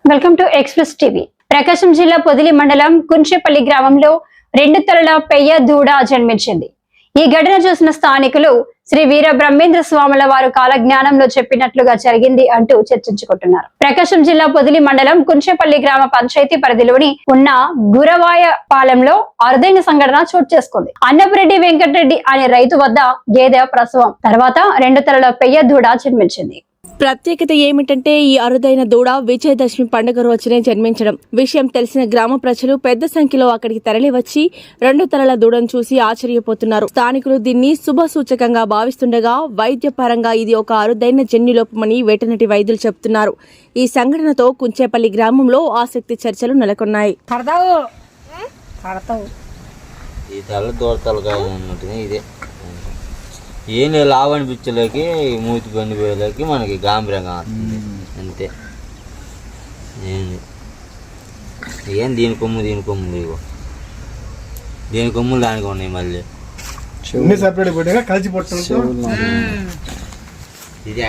Welcome to express TV. Prakasam జిల్లా పొదిలి మండలం కుంచెపల్లి గ్రామంలో 2 తలల పెయ్య దూడ జన్మించింది. ఈ ఘటన చూసిన స్థానికులు శ్రీ వీర బ్రహ్మేంద్ర స్వాముల వారు కాలజ్ఞానంలో చెప్పినట్లుగా జరిగింది అంటూ చర్చించుకుంటున్నారు. ప్రకాశం జిల్లా పొదిలి మండలం కుంచెపల్లి గ్రామ పంచాయతీ పరిధిలోని ఉన్న గురవాయ పాలెంలో అరుదైన సంఘటన చోటు చేసుకుంది. అన్నపురెడ్డి వెంకటరెడ్డి అనే రైతు వద్ద గేదె ప్రసవం తర్వాత 2 తలల పెయ్య దూడ జన్మించింది. ప్రత్యేకత ఏమిటంటే ఈ అరుదైన దూడ విజయదశమి పండుగ రోజునే జన్మించడం. విషయం తెలిసిన గ్రామ ప్రజలు పెద్ద సంఖ్యలో అక్కడికి తరలివచ్చి 2 తలల దూడను చూసి ఆశ్చర్యపోతున్నారు. స్థానికులు దీన్ని శుభ సూచకంగా భావిస్తుండగా వైద్యపరంగా ఇది ఒక అరుదైన జన్యులోపమని వెటనరీ వైద్యులు చెబుతున్నారు. ఈ సంఘటనతో కుంచెపల్లి గ్రామంలో ఆసక్తి చర్చలు నెలకొన్నాయి. ఏం లేదు, లావని పిచ్చలోకి మూతి పండిపోయేలోకి మనకి గాంభీరంగా వస్తుంది అంతే. ఏం దీని కొమ్ము ఇగో దీని కొమ్ములు దానికి ఉన్నాయి. మళ్ళీ సపరేట్ కలిసి ఇది